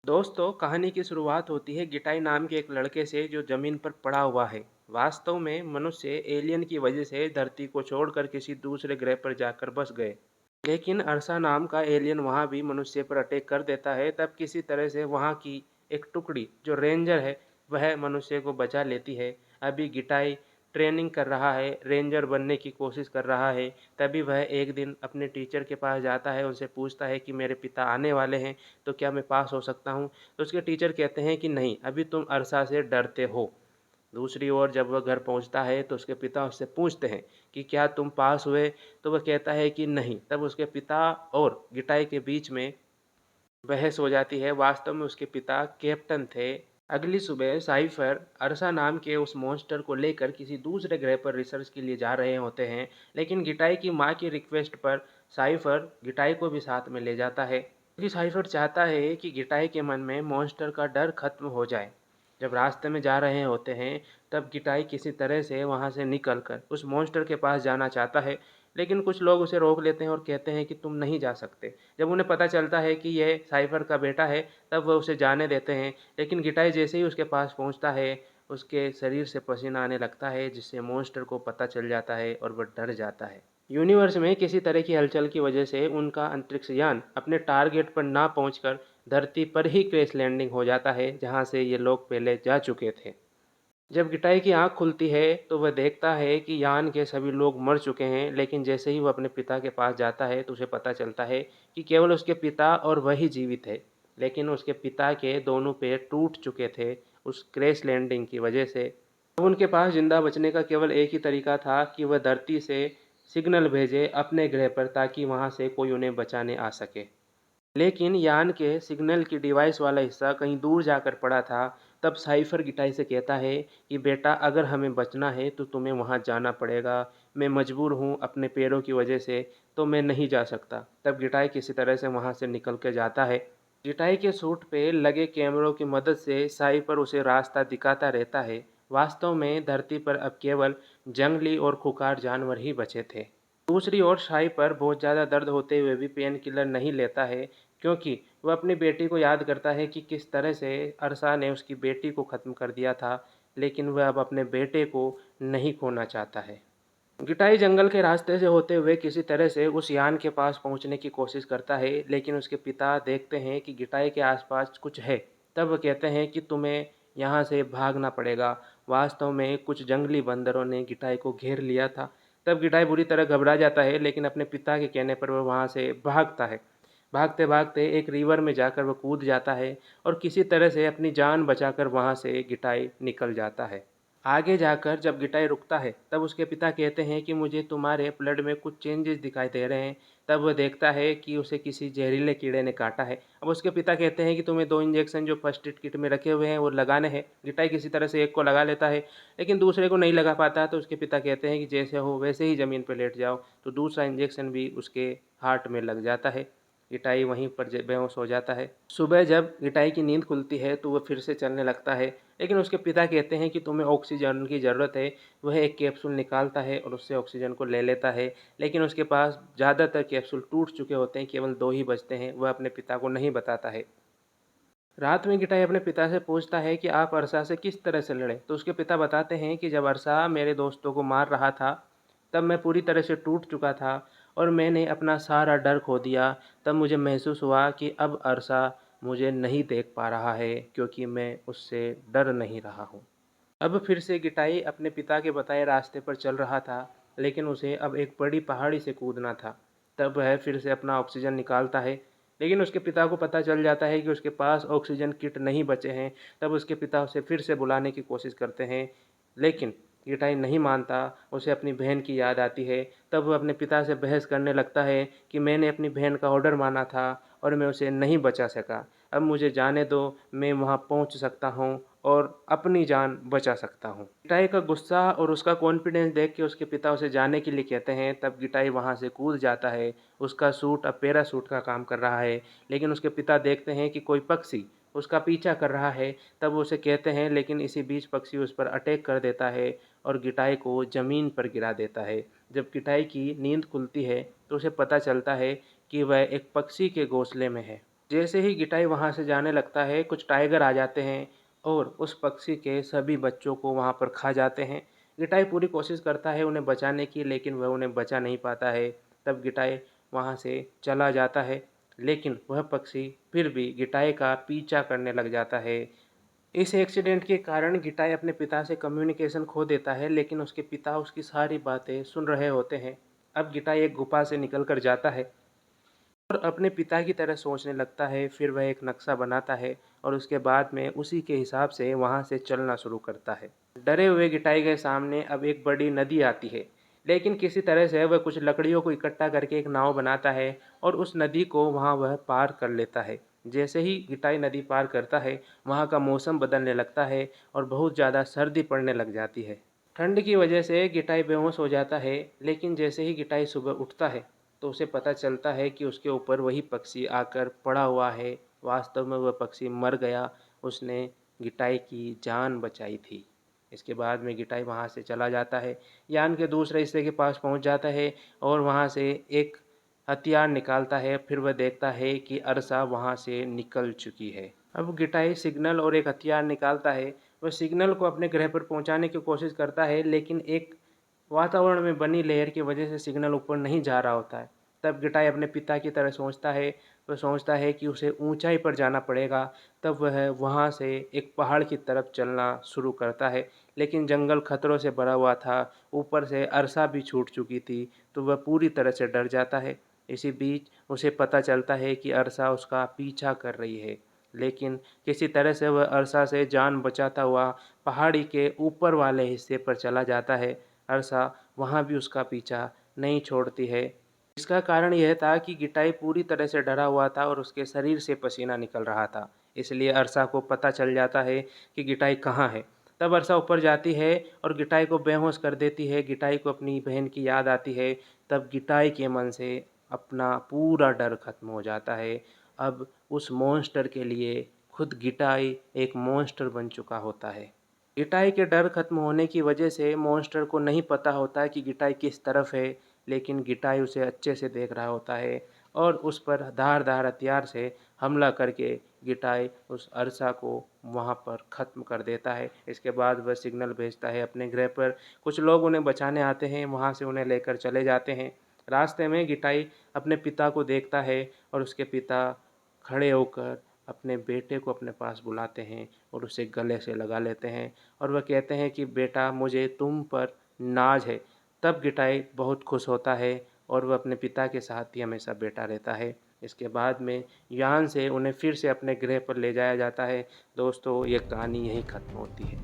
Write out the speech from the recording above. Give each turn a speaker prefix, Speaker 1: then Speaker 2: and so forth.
Speaker 1: दोस्तों, कहानी की शुरुआत होती है गिटाई नाम के एक लड़के से जो जमीन पर पड़ा हुआ है। वास्तव में मनुष्य एलियन की वजह से धरती को छोड़कर किसी दूसरे ग्रह पर जाकर बस गए। लेकिन अरसा नाम का एलियन वहां भी मनुष्य पर अटैक कर देता है। तब किसी तरह से वहां की एक टुकड़ी जो रेंजर है वह मनुष्य को बचा लेती है। अभी गिटाई ट्रेनिंग कर रहा है, रेंजर बनने की कोशिश कर रहा है। तभी वह एक दिन अपने टीचर के पास जाता है, उनसे पूछता है कि मेरे पिता आने वाले हैं, तो क्या मैं पास हो सकता हूँ? तो उसके टीचर कहते हैं कि नहीं, अभी तुम अरसा से डरते हो। दूसरी ओर जब वह घर पहुंचता है तो उसके पिता उससे पूछते हैं कि क्या तुम पास हुए? तो वह कहता है कि नहीं। तब उसके पिता और गिटाई के बीच में बहस हो जाती है। वास्तव में उसके पिता कैप्टन थे। अगली सुबह साइफर अरसा नाम के उस मॉन्स्टर को लेकर किसी दूसरे ग्रह पर रिसर्च के लिए जा रहे होते हैं। लेकिन गिटाई की माँ की रिक्वेस्ट पर साइफर गिटाई को भी साथ में ले जाता है, क्योंकि साइफर चाहता है कि गिटाई के मन में मॉन्स्टर का डर खत्म हो जाए। जब रास्ते में जा रहे होते हैं तब गिटाई किसी तरह से वहाँ से निकलकर उस मॉन्स्टर के पास जाना चाहता है। लेकिन कुछ लोग उसे रोक लेते हैं और कहते हैं कि तुम नहीं जा सकते। जब उन्हें पता चलता है कि यह साइफर का बेटा है तब वह उसे जाने देते हैं। लेकिन गिटाई जैसे ही उसके पास पहुंचता है उसके शरीर से पसीना आने लगता है, जिससे मॉन्स्टर को पता चल जाता है और वह डर जाता है। यूनिवर्स में किसी तरह की हलचल की वजह से उनका अंतरिक्ष यान अपने टारगेट पर ना पहुंचकर धरती पर ही क्रैश लैंडिंग हो जाता है, जहां से ये लोग पहले जा चुके थे। जब गिटाई की आंख खुलती है तो वह देखता है कि यान के सभी लोग मर चुके हैं। लेकिन जैसे ही वह अपने पिता के पास जाता है तो उसे पता चलता है कि केवल उसके पिता और वही जीवित है। लेकिन उसके पिता के दोनों पैर टूट चुके थे उस क्रैश लैंडिंग की वजह से। अब उनके पास जिंदा बचने का केवल एक ही तरीका था कि वह धरती से सिग्नल भेजे अपने ग्रह पर, ताकि वहां से कोई उन्हें बचाने आ सके। लेकिन यान के सिग्नल की डिवाइस वाला हिस्सा कहीं दूर जाकर पड़ा था। तब साइफर गिटाई से कहता है कि बेटा, अगर हमें बचना है तो तुम्हें वहां जाना पड़ेगा। मैं मजबूर हूं अपने पैरों की वजह से, तो मैं नहीं जा सकता। तब गिटाई किसी तरह से वहां से निकल के जाता है। गिटाई के सूट पे लगे कैमरों की मदद से साइफर उसे रास्ता दिखाता रहता है। वास्तव में धरती पर अब केवल जंगली और खुंखार जानवर ही बचे थे। दूसरी ओर शाई पर बहुत ज़्यादा दर्द होते हुए भी पेन किलर नहीं लेता है, क्योंकि वह अपनी बेटी को याद करता है कि किस तरह से अरसा ने उसकी बेटी को ख़त्म कर दिया था। लेकिन वह अब अपने बेटे को नहीं खोना चाहता है। गिटाई जंगल के रास्ते से होते हुए किसी तरह से उस यान के पास पहुंचने की कोशिश करता है। लेकिन उसके पिता देखते हैं कि गिटाई के आसपास कुछ है। तब वह कहते हैं कि तुम्हें यहाँ से भागना पड़ेगा। वास्तव में कुछ जंगली बंदरों ने गिटाई को घेर लिया था। तब गिटाई बुरी तरह घबरा जाता है, लेकिन अपने पिता के कहने पर वह वहाँ से भागता है। भागते भागते एक रिवर में जाकर वह कूद जाता है और किसी तरह से अपनी जान बचाकर वहाँ से गिटाई निकल जाता है। आगे जाकर जब गिटाई रुकता है तब उसके पिता कहते हैं कि मुझे तुम्हारे ब्लड में कुछ चेंजेस दिखाई दे रहे हैं। तब वह देखता है कि उसे किसी जहरीले कीड़े ने काटा है। अब उसके पिता कहते हैं कि तुम्हें 2 इंजेक्शन जो फर्स्ट एड किट में रखे हुए हैं वो लगाने हैं। गिटाई किसी तरह से एक को लगा लेता है, लेकिन दूसरे को नहीं लगा पाता। तो उसके पिता कहते हैं कि जैसे हो वैसे ही ज़मीन पर लेट जाओ। तो दूसरा इंजेक्शन भी उसके हार्ट में लग जाता है। गिटाई वहीं पर बेहोश हो जाता है। सुबह जब गिटाई की नींद खुलती है तो वह फिर से चलने लगता है। लेकिन उसके पिता कहते हैं कि तुम्हें ऑक्सीजन की ज़रूरत है। वह एक कैप्सूल निकालता है और उससे ऑक्सीजन को ले लेता है। लेकिन उसके पास ज़्यादातर कैप्सूल टूट चुके होते हैं, केवल 2 ही बचते हैं। वह अपने पिता को नहीं बताता है। रात में गिटाई अपने पिता से पूछता है कि आप अरसा से किस तरह से लड़े? तो उसके पिता बताते हैं कि जब अरसा मेरे दोस्तों को मार रहा था तब मैं पूरी तरह से टूट चुका था और मैंने अपना सारा डर खो दिया। तब मुझे महसूस हुआ कि अब अरसा मुझे नहीं देख पा रहा है, क्योंकि मैं उससे डर नहीं रहा हूँ। अब फिर से गिटाई अपने पिता के बताए रास्ते पर चल रहा था, लेकिन उसे अब एक बड़ी पहाड़ी से कूदना था। तब वह फिर से अपना ऑक्सीजन निकालता है, लेकिन उसके पिता को पता चल जाता है कि उसके पास ऑक्सीजन किट नहीं बचे हैं। तब उसके पिता उसे फिर से बुलाने की कोशिश करते हैं, लेकिन गिटाई नहीं मानता। उसे अपनी बहन की याद आती है। तब वह अपने पिता से बहस करने लगता है कि मैंने अपनी बहन का ऑर्डर माना था और मैं उसे नहीं बचा सका। अब मुझे जाने दो, मैं वहाँ पहुँच सकता हूँ और अपनी जान बचा सकता हूँ। गिटाई का गुस्सा और उसका कॉन्फिडेंस देख के उसके पिता उसे जाने के लिए कहते हैं। तब गिटाई वहाँ से कूद जाता है। उसका सूट अब पैराशूट का काम कर रहा है। लेकिन उसके पिता देखते हैं कि कोई पक्षी उसका पीछा कर रहा है। तब वो उसे कहते हैं, लेकिन इसी बीच पक्षी उस पर अटैक कर देता है और गिटाई को ज़मीन पर गिरा देता है। जब गिटाई की नींद खुलती है तो उसे पता चलता है कि वह एक पक्षी के घोंसले में है। जैसे ही गिटाई वहाँ से जाने लगता है, कुछ टाइगर आ जाते हैं और उस पक्षी के सभी बच्चों को वहाँ पर खा जाते हैं। गिटाई पूरी कोशिश करता है उन्हें बचाने की, लेकिन वह उन्हें बचा नहीं पाता है। तब गिटाई वहाँ से चला जाता है, लेकिन वह पक्षी फिर भी गिटाई का पीछा करने लग जाता है। इस एक्सीडेंट के कारण गिटाई अपने पिता से कम्युनिकेशन खो देता है, लेकिन उसके पिता उसकी सारी बातें सुन रहे होते हैं। अब गिटाई एक गुफा से निकल कर जाता है और अपने पिता की तरह सोचने लगता है। फिर वह एक नक्शा बनाता है और उसके बाद में उसी के हिसाब से वहाँ से चलना शुरू करता है। डरे हुए गिटाई के सामने अब एक बड़ी नदी आती है, लेकिन किसी तरह से वह कुछ लकड़ियों को इकट्ठा करके एक नाव बनाता है और उस नदी को वहाँ वह पार कर लेता है। जैसे ही गिटाई नदी पार करता है, वहाँ का मौसम बदलने लगता है और बहुत ज़्यादा सर्दी पड़ने लग जाती है। ठंड की वजह से गिटाई बेहोश हो जाता है, लेकिन जैसे ही गिटाई सुबह उठता है तो उसे पता चलता है कि उसके ऊपर वही पक्षी आकर पड़ा हुआ है। वास्तव में वह पक्षी मर गया, उसने गिटाई की जान बचाई थी। इसके बाद में गिटाई वहाँ से चला जाता है, यान के दूसरे हिस्से के पास पहुँच जाता है और वहाँ से एक हथियार निकालता है। फिर वह देखता है कि अरसा वहाँ से निकल चुकी है। अब गिटाई सिग्नल और एक हथियार निकालता है। वह सिग्नल को अपने ग्रह पर पहुँचाने की कोशिश करता है, लेकिन एक वातावरण में बनी लहर की वजह से सिग्नल ऊपर नहीं जा रहा होता है। तब गिटाई अपने पिता की तरह सोचता है। वह सोचता है कि उसे ऊंचाई पर जाना पड़ेगा। तब वह वहां से एक पहाड़ की तरफ चलना शुरू करता है, लेकिन जंगल खतरों से भरा हुआ था। ऊपर से अरसा भी छूट चुकी थी, तो वह पूरी तरह से डर जाता है। इसी बीच उसे पता चलता है कि अरसा उसका पीछा कर रही है, लेकिन किसी तरह से वह अरसा से जान बचाता हुआ पहाड़ी के ऊपर वाले हिस्से पर चला जाता है। अरसा वहाँ भी उसका पीछा नहीं छोड़ती है। इसका कारण यह था कि गिटाई पूरी तरह से डरा हुआ था और उसके शरीर से पसीना निकल रहा था। इसलिए अरसा को पता चल जाता है कि गिटाई कहाँ है। तब अरसा ऊपर जाती है और गिटाई को बेहोश कर देती है। गिटाई को अपनी बहन की याद आती है। तब गिटाई के मन से अपना पूरा डर खत्म हो जाता है। अब उस मॉन्स्टर के लिए खुद गिटाई एक मॉन्स्टर बन चुका होता है। गिटाई के डर खत्म होने की वजह से मॉन्स्टर को नहीं पता होता है कि गिटाई किस तरफ है, लेकिन गिटाई उसे अच्छे से देख रहा होता है और उस पर धारदार हथियार से हमला करके गिटाई उस अरसा को वहाँ पर ख़त्म कर देता है। इसके बाद वह सिग्नल भेजता है अपने ग्रह पर। कुछ लोग उन्हें बचाने आते हैं, वहाँ से उन्हें लेकर चले जाते हैं। रास्ते में गिटाई अपने पिता को देखता है और उसके पिता खड़े होकर अपने बेटे को अपने पास बुलाते हैं और उसे गले से लगा लेते हैं और वह कहते हैं कि बेटा, मुझे तुम पर नाज है। तब गिटाई बहुत खुश होता है और वह अपने पिता के साथ ही हमेशा बैठा रहता है। इसके बाद में यान से उन्हें फिर से अपने ग्रह पर ले जाया जाता है। दोस्तों, ये कहानी यहीं ख़त्म होती है।